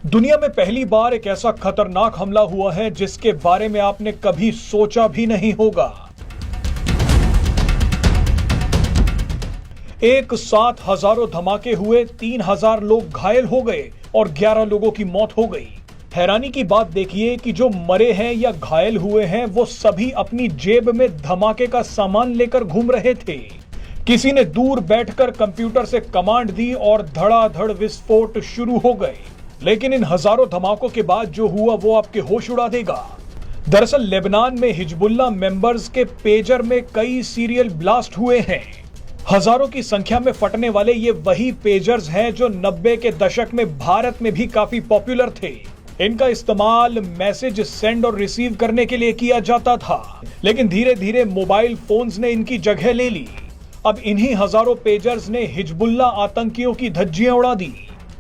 दुनिया में पहली बार एक ऐसा खतरनाक हमला हुआ है जिसके बारे में आपने कभी सोचा भी नहीं होगा। एक साथ हजारों धमाके हुए, 3000 लोग घायल हो गए और 11 लोगों की मौत हो गई। हैरानी की बात देखिए कि जो मरे हैं या घायल हुए हैं वो सभी अपनी जेब में धमाके का सामान लेकर घूम रहे थे। किसी ने दूर बैठकर कंप्यूटर से कमांड दी और धड़ाधड़ विस्फोट शुरू हो गए। लेकिन इन हजारों धमाकों के बाद जो हुआ वो आपके होश उड़ा देगा। दरअसल लेबनान में हिजबुल्लाह मेंबर्स के पेजर में कई सीरियल ब्लास्ट हुए हैं। हजारों की संख्या में फटने वाले ये वही पेजर्स हैं जो 90 के दशक में भारत में भी काफी पॉपुलर थे। इनका इस्तेमाल मैसेज सेंड और रिसीव करने के लिए किया जाता था, लेकिन धीरे धीरे मोबाइल फोन्स ने इनकी जगह ले ली। अब इन्हीं हजारों पेजर्स ने हिजबुल्लाह आतंकियों की धज्जियां उड़ा दी।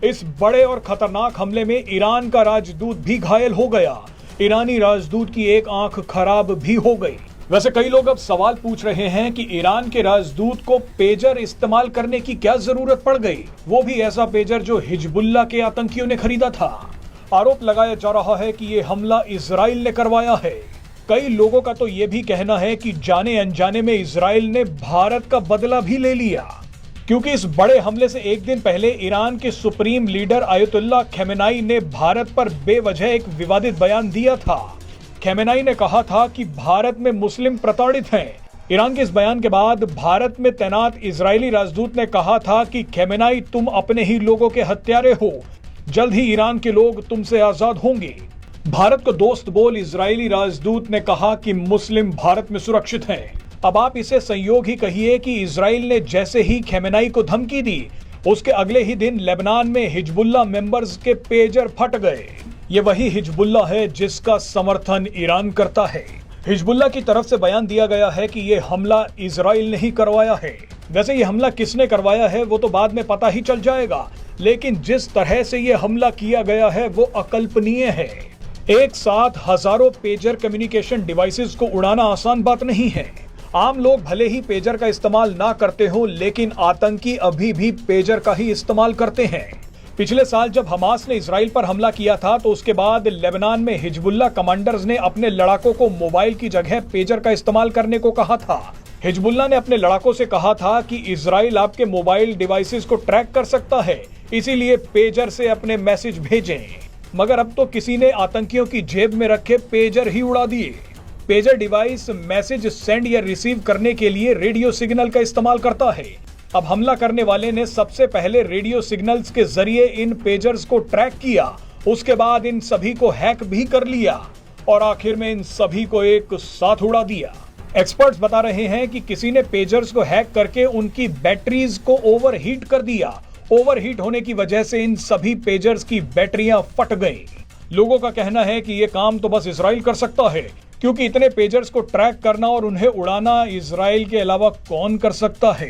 इस बड़े और खतरनाक हमले में ईरान का राजदूत भी घायल हो गया। ईरानी राजदूत की एक आंख खराब भी हो गई। वैसे कई लोग अब सवाल पूछ रहे हैं कि ईरान के राजदूत को पेजर इस्तेमाल करने की क्या जरूरत पड़ गई, वो भी ऐसा पेजर जो हिजबुल्लाह के आतंकियों ने खरीदा था। आरोप लगाया जा रहा है कि ये हमला इजराइल ने करवाया है। कई लोगों का तो ये भी कहना है कि जाने अनजाने में इजराइल ने भारत का बदला भी ले लिया, क्योंकि इस बड़े हमले से एक दिन पहले ईरान के सुप्रीम लीडर आयतुल्लाह खमेनाई ने भारत पर बेवजह एक विवादित बयान दिया था। खमेनाई ने कहा था कि भारत में मुस्लिम प्रताड़ित हैं। ईरान के इस बयान के बाद भारत में तैनात इजरायली राजदूत ने कहा था कि खमेनाई तुम अपने ही लोगों के हत्यारे हो, जल्द ही ईरान के लोग तुमसे आजाद होंगे। भारत को दोस्त बोल इजरायली राजदूत ने कहा कि मुस्लिम भारत में सुरक्षित हैं। अब आप इसे संयोग ही कहिए कि इजराइल ने जैसे ही खमेनाई को धमकी दी, उसके अगले ही दिन लेबनान में हिजबुल्लाह मेंबर्स के पेजर फट गए। ये वही हिजबुल्लाह है जिसका समर्थन ईरान करता है। हिजबुल्लाह की तरफ से बयान दिया गया है कि ये हमला इजराइल ने ही करवाया है। वैसे ये हमला किसने करवाया है वो तो बाद में पता ही चल जाएगा, लेकिन जिस तरह से ये हमला किया गया है वो अकल्पनीय है। एक साथ हजारों पेजर कम्युनिकेशन डिवाइसेस को उड़ाना आसान बात नहीं है। आम लोग भले ही पेजर का इस्तेमाल ना करते हो, लेकिन आतंकी अभी भी पेजर का ही इस्तेमाल करते हैं। पिछले साल जब हमास ने इजराइल पर हमला किया था तो उसके बाद लेबनान में हिजबुल्लाह कमांडर्स ने अपने लड़ाकों को मोबाइल की जगह पेजर का इस्तेमाल करने को कहा था। हिजबुल्लाह ने अपने लड़ाकों से कहा था कि इजराइल आपके मोबाइल डिवाइसेस को ट्रैक कर सकता है, इसीलिए पेजर से अपने मैसेज भेजें। मगर अब तो किसी ने आतंकियों की जेब में रखे पेजर ही उड़ा दिए। पेजर डिवाइस मैसेज सेंड या रिसीव करने के लिए रेडियो सिग्नल का इस्तेमाल करता है। अब हमला करने वाले ने सबसे पहले रेडियो सिग्नल्स के जरिए इन पेजर्स को ट्रैक किया, उसके बाद इन सभी को हैक भी कर लिया और आखिर में इन सभी को एक साथ उड़ा दिया। एक्सपर्ट्स बता रहे हैं कि किसी ने पेजर्स को हैक करके उनकी बैटरीज को ओवरहीट कर दिया। ओवरहीट होने की वजह से इन सभी पेजर्स की बैटरियां फट गई। लोगों का कहना है कि यह काम तो बस इजराइल कर सकता है, क्योंकि इतने पेजर्स को ट्रैक करना और उन्हें उड़ाना इजराइल के अलावा कौन कर सकता है।